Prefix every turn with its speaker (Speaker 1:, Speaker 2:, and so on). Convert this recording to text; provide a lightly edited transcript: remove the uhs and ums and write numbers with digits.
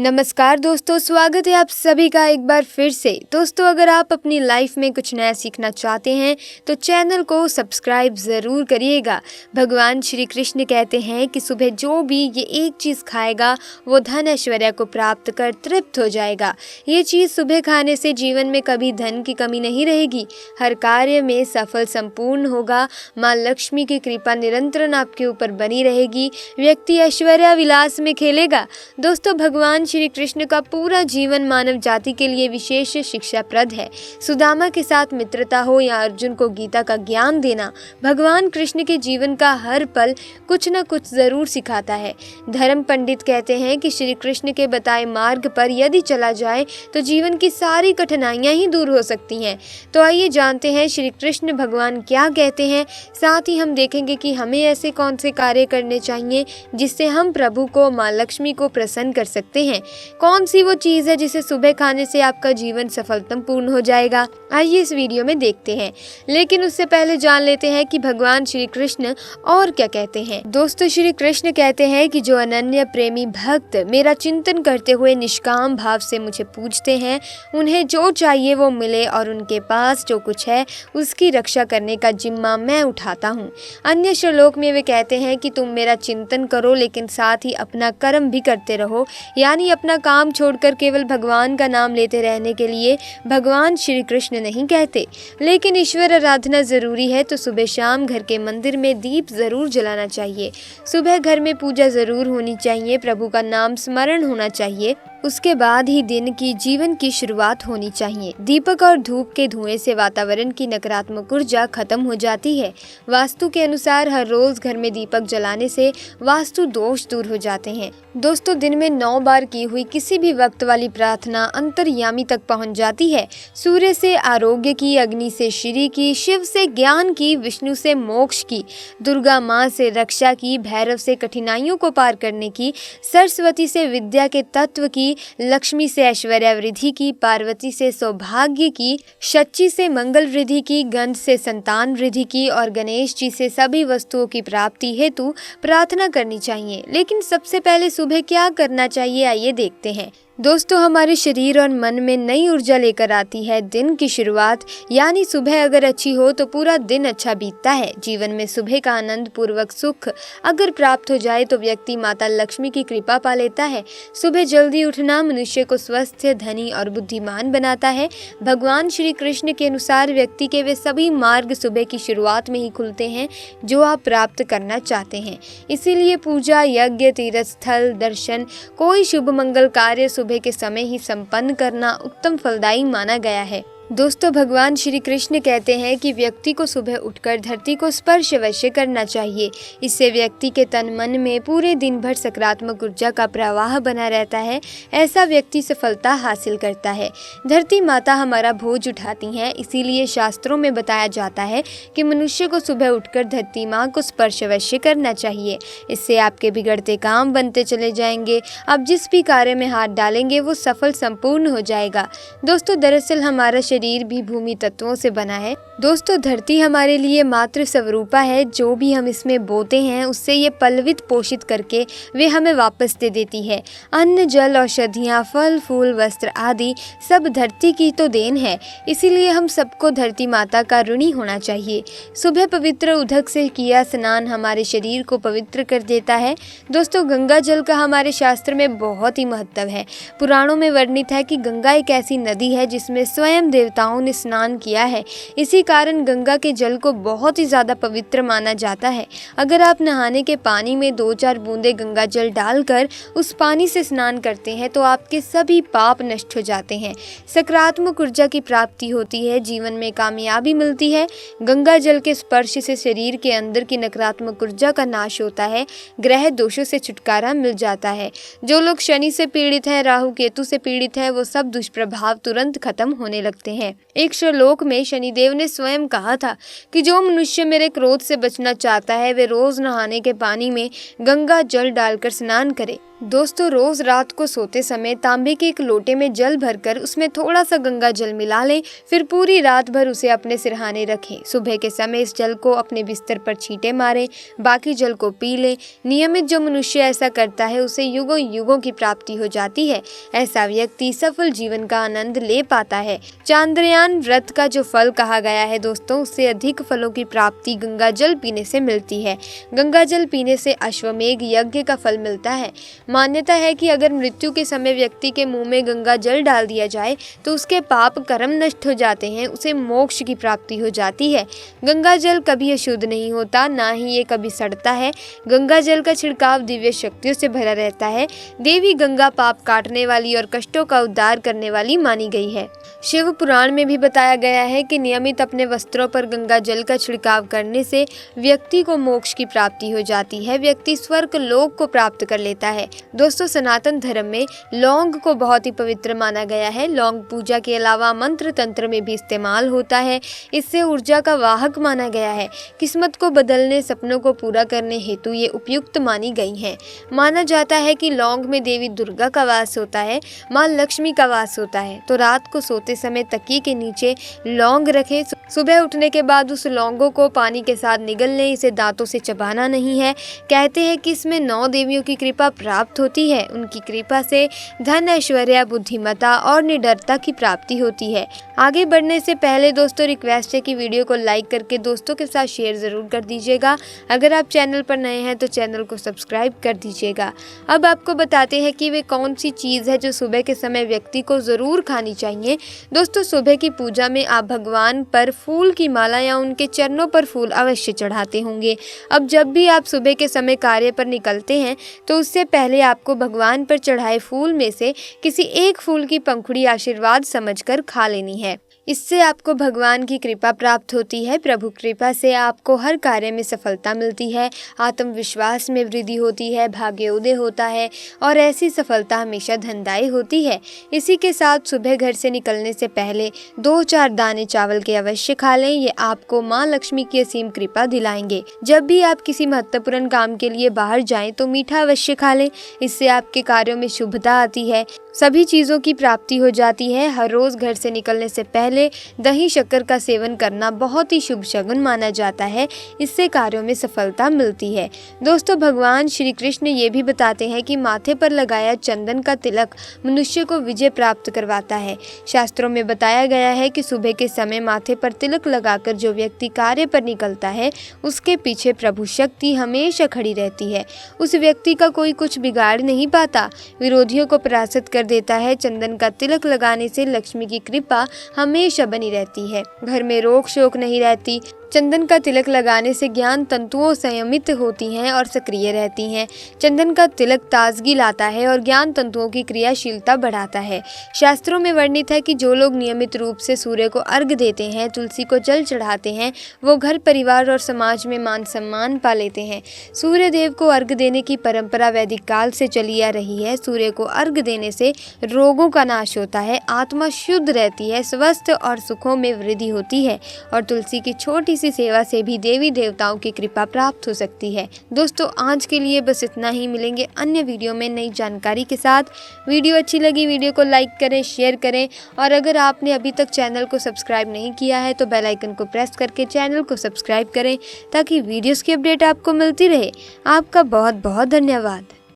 Speaker 1: नमस्कार दोस्तों, स्वागत है आप सभी का एक बार फिर से। दोस्तों, अगर आप अपनी लाइफ में कुछ नया सीखना चाहते हैं तो चैनल को सब्सक्राइब ज़रूर करिएगा। भगवान श्री कृष्ण कहते हैं कि सुबह जो भी ये एक चीज़ खाएगा वो धन ऐश्वर्य को प्राप्त कर तृप्त हो जाएगा। ये चीज़ सुबह खाने से जीवन में कभी धन की कमी नहीं रहेगी, हर कार्य में सफल संपूर्ण होगा। माँ लक्ष्मी की कृपा निरंतर आपके ऊपर बनी रहेगी, व्यक्ति ऐश्वर्य विलास में खेलेगा। दोस्तों, भगवान श्री कृष्ण का पूरा जीवन मानव जाति के लिए विशेष शिक्षाप्रद है। सुदामा के साथ मित्रता हो या अर्जुन को गीता का ज्ञान देना, भगवान कृष्ण के जीवन का हर पल कुछ न कुछ जरूर सिखाता है। धर्म पंडित कहते हैं कि श्री कृष्ण के बताए मार्ग पर यदि चला जाए तो जीवन की सारी कठिनाइयां ही दूर हो सकती हैं। तो आइए जानते हैं श्री कृष्ण भगवान क्या कहते हैं। साथ ही हम देखेंगे कि हमें ऐसे कौन से कार्य करने चाहिए जिससे हम प्रभु को, माँ लक्ष्मी को प्रसन्न कर सकते हैं। कौन सी वो चीज है जिसे सुबह खाने से आपका जीवन सफलतापूर्ण हो जाएगा, आइए इस वीडियो में देखते हैं। लेकिन उससे पहले जान लेते हैं कि भगवान श्री कृष्ण और क्या कहते हैं। दोस्तों, श्री कृष्ण कहते हैं कि जो अनन्य प्रेमी भक्त मेरा चिंतन करते हुए निष्काम भाव से मुझे पूजते हैं, उन्हें जो चाहिए वो मिले और उनके पास जो कुछ है उसकी रक्षा करने का जिम्मा मैं उठाता हूँ। अन्य श्लोक में वे कहते हैं कि तुम मेरा चिंतन करो लेकिन साथ ही अपना कर्म भी करते रहो, यानी अपना काम छोड़कर केवल भगवान का नाम लेते रहने के लिए भगवान श्री कृष्ण नहीं कहते। लेकिन ईश्वर आराधना जरूरी है तो सुबह शाम घर के मंदिर में दीप जरूर जलाना चाहिए। सुबह घर में पूजा जरूर होनी चाहिए, प्रभु का नाम स्मरण होना चाहिए, उसके बाद ही दिन की जीवन की शुरुआत होनी चाहिए। दीपक और धूप के धुएं से वातावरण की नकारात्मक ऊर्जा खत्म हो जाती है। वास्तु के अनुसार हर रोज घर में दीपक जलाने से वास्तु दोष दूर हो जाते हैं। दोस्तों, दिन में 9 बार की हुई किसी भी वक्त वाली प्रार्थना अंतर्यामी तक पहुंच जाती है। सूर्य से आरोग्य की, अग्नि से श्री की, शिव से ज्ञान की, विष्णु से मोक्ष की, दुर्गा माँ से रक्षा की, भैरव से कठिनाइयों को पार करने की, सरस्वती से विद्या के तत्व की, लक्ष्मी से ऐश्वर्य वृद्धि की, पार्वती से सौभाग्य की, शची से मंगल वृद्धि की, गंध से संतान वृद्धि की और गणेश जी से सभी वस्तुओं की प्राप्ति हेतु प्रार्थना करनी चाहिए। लेकिन सबसे पहले सुबह क्या करना चाहिए, आइए देखते हैं। दोस्तों, हमारे शरीर और मन में नई ऊर्जा लेकर आती है दिन की शुरुआत, यानी सुबह अगर अच्छी हो तो पूरा दिन अच्छा बीतता है। जीवन में सुबह का आनंद पूर्वक सुख अगर प्राप्त हो जाए तो व्यक्ति माता लक्ष्मी की कृपा पा लेता है। सुबह जल्दी उठना मनुष्य को स्वस्थ, धनी और बुद्धिमान बनाता है। भगवान श्री कृष्ण के अनुसार व्यक्ति के वे सभी मार्ग सुबह की शुरुआत में ही खुलते हैं जो आप प्राप्त करना चाहते हैं। इसीलिए पूजा, यज्ञ, तीर्थ स्थल दर्शन, कोई शुभ मंगल कार्य सुबह के समय ही संपन्न करना उत्तम फलदायी माना गया है। दोस्तों, भगवान श्री कृष्ण कहते हैं कि व्यक्ति को सुबह उठकर धरती को स्पर्श अवश्य करना चाहिए। इससे व्यक्ति के तन मन में पूरे दिन भर सकारात्मक ऊर्जा का प्रवाह बना रहता है। ऐसा व्यक्ति सफलता हासिल करता है। धरती माता हमारा बोझ उठाती हैं, इसीलिए शास्त्रों में बताया जाता है कि मनुष्य को सुबह उठकर धरती माँ को स्पर्श अवश्य करना चाहिए। इससे आपके बिगड़ते काम बनते चले जाएंगे। आप जिस भी कार्य में हाथ डालेंगे वो सफल संपूर्ण हो जाएगा। दोस्तों, दरअसल हमारा शरीर भी भूमि तत्वों से बना है। दोस्तों, धरती हमारे लिए मातृ स्वरूपा है। जो भी हम इसमें बोते हैं उससे ये पल्वित पोषित करके वे हमें वापस दे देती है। अन्न, जल, औषधियाँ, फल, फूल, वस्त्र आदि सब धरती की तो देन है। इसीलिए हम सबको धरती माता का ऋणी होना चाहिए। सुबह पवित्र उदक से किया स्नान हमारे शरीर को पवित्र कर देता है। दोस्तों, गंगा जल का हमारे शास्त्र में बहुत ही महत्व है। पुराणों में वर्णित है कि गंगा एक ऐसी नदी है जिसमें स्वयं देवताओं ने स्नान किया है। इसी कारण गंगा के जल को बहुत ही ज्यादा पवित्र माना जाता है। अगर आप नहाने के पानी में 2-4 बूंदे गंगा जल डालकर उस पानी से स्नान करते हैं तो आपके सभी पाप नष्ट हो जाते हैं, सकारात्मक ऊर्जा की प्राप्ति होती है, जीवन में कामयाबी मिलती है। गंगा जल के स्पर्श से शरीर के अंदर की नकारात्मक ऊर्जा का नाश होता है, ग्रह दोषों से छुटकारा मिल जाता है। जो लोग शनि से पीड़ित हैं, राहु केतु से पीड़ित हैं, वो सब दुष्प्रभाव तुरंत खत्म होने लगते हैं। एक श्लोक में शनिदेव ने स्वयं कहा था कि जो मनुष्य मेरे क्रोध से बचना चाहता है वे रोज नहाने के पानी में गंगा जल डालकर स्नान करे। दोस्तों, रोज रात को सोते समय तांबे के एक लोटे में जल भरकर उसमें थोड़ा सा गंगा जल मिला लें। फिर पूरी रात भर उसे अपने सिरहाने रखें। सुबह के समय इस जल को अपने बिस्तर पर छींटे मारें, बाकी जल को पी लें। नियमित जो मनुष्य ऐसा करता है उसे युगों युगों की प्राप्ति हो जाती है। ऐसा व्यक्ति सफल जीवन का आनंद ले पाता है। चांद्रयान व्रत का जो फल कहा गया है दोस्तों, उससे अधिक फलों की प्राप्ति गंगा जल पीने से मिलती है। गंगा जल पीने से अश्वमेघ यज्ञ का फल मिलता है। मान्यता है कि अगर मृत्यु के समय व्यक्ति के मुंह में गंगा जल डाल दिया जाए तो उसके पाप कर्म नष्ट हो जाते हैं, उसे मोक्ष की प्राप्ति हो जाती है। गंगा जल कभी अशुद्ध नहीं होता, ना ही ये कभी सड़ता है। गंगा जल का छिड़काव दिव्य शक्तियों से भरा रहता है। देवी गंगा पाप काटने वाली और कष्टों का उद्धार करने वाली मानी गई है। शिव पुराण में भी बताया गया है कि नियमित अपने वस्त्रों पर गंगा जल का छिड़काव करने से व्यक्ति को मोक्ष की प्राप्ति हो जाती है। व्यक्ति स्वर्ग लोक को प्राप्त कर लेता है। दोस्तों, सनातन धर्म में लौंग को बहुत ही पवित्र माना गया है। लौंग पूजा के अलावा मंत्र तंत्र में भी इस्तेमाल होता है। इससे ऊर्जा का वाहक माना गया है। किस्मत को बदलने, सपनों को पूरा करने हेतु ये उपयुक्त मानी गई हैं। माना जाता है कि लौंग में देवी दुर्गा का वास होता है, माँ लक्ष्मी का वास होता है। तो रात को सोते समय तकिए के नीचे लौंग रखें। सुबह उठने के बाद उस लौंगों को पानी के साथ निगल लें। इसे दांतों से चबाना नहीं है। कहते हैं कि इसमें 9 देवियों की कृपा प्राप्त होती है। उनकी कृपा से धन, ऐश्वर्य, बुद्धिमत्ता और निडरता की प्राप्ति होती है। आगे बढ़ने से पहले दोस्तों रिक्वेस्ट है कि वीडियो को लाइक करके दोस्तों के साथ शेयर ज़रूर कर दीजिएगा। अगर आप चैनल पर नए हैं तो चैनल को सब्सक्राइब कर दीजिएगा। अब आपको बताते हैं कि वे कौन सी चीज़ है जो सुबह के समय व्यक्ति को ज़रूर खानी चाहिए। दोस्तों, सुबह की पूजा में आप भगवान पर फूल की माला या उनके चरणों पर फूल अवश्य चढ़ाते होंगे। अब जब भी आप सुबह के समय कार्य पर निकलते हैं तो उससे पहले आपको भगवान पर चढ़ाए फूल में से किसी एक फूल की पंखुड़ी आशीर्वाद समझकर खा लेनी है। इससे आपको भगवान की कृपा प्राप्त होती है। प्रभु कृपा से आपको हर कार्य में सफलता मिलती है, आत्मविश्वास में वृद्धि होती है, भाग्योदय होता है और ऐसी सफलता हमेशा धनदायी होती है। इसी के साथ सुबह घर से निकलने से पहले 2-4 दाने चावल के अवश्य खा लें। ये आपको माँ लक्ष्मी की असीम कृपा दिलाएंगे। जब भी आप किसी महत्वपूर्ण काम के लिए बाहर जाएं तो मीठा अवश्य खा लें। इससे आपके कार्यों में शुभता आती है, सभी चीज़ों की प्राप्ति हो जाती है। हर रोज़ घर से निकलने से पहले दही शक्कर का सेवन करना बहुत ही शुभ शगुन माना जाता है। इससे कार्यों में सफलता मिलती है। दोस्तों, भगवान श्री कृष्ण ये भी बताते हैं कि माथे पर लगाया चंदन का तिलक मनुष्य को विजय प्राप्त करवाता है। शास्त्रों में बताया गया है कि सुबह के समय माथे पर तिलक लगाकर जो व्यक्ति कार्य पर निकलता है उसके पीछे प्रभु शक्ति हमेशा खड़ी रहती है। उस व्यक्ति का कोई कुछ बिगाड़ नहीं पाता, विरोधियों को पराजित कर देता है। चंदन का तिलक लगाने से लक्ष्मी की कृपा हमेशा बनी रहती है। घर में रोक शोक नहीं रहती। चंदन का तिलक लगाने से ज्ञान तंतुओं संयमित होती हैं और सक्रिय रहती हैं। चंदन का तिलक ताजगी लाता है और ज्ञान तंतुओं की क्रियाशीलता बढ़ाता है। शास्त्रों में वर्णित है कि जो लोग नियमित रूप से सूर्य को अर्घ देते हैं, तुलसी को जल चढ़ाते हैं, वो घर, परिवार और समाज में मान सम्मान पा लेते हैं। सूर्य देव को अर्घ देने की परंपरा वैदिक काल से चली आ रही है। सूर्य को अर्घ देने से रोगों का नाश होता है, आत्मा शुद्ध रहती है, स्वस्थ और सुखों में वृद्धि होती है और तुलसी की छोटी सी सेवा से भी देवी देवताओं की कृपा प्राप्त हो सकती है। दोस्तों, आज के लिए बस इतना ही। मिलेंगे अन्य वीडियो में नई जानकारी के साथ। वीडियो अच्छी लगी वीडियो को लाइक करें, शेयर करें और अगर आपने अभी तक चैनल को सब्सक्राइब नहीं किया है तो बेल आइकन को प्रेस करके चैनल को सब्सक्राइब करें ताकि वीडियोस की अपडेट आपको मिलती रहे। आपका बहुत बहुत धन्यवाद।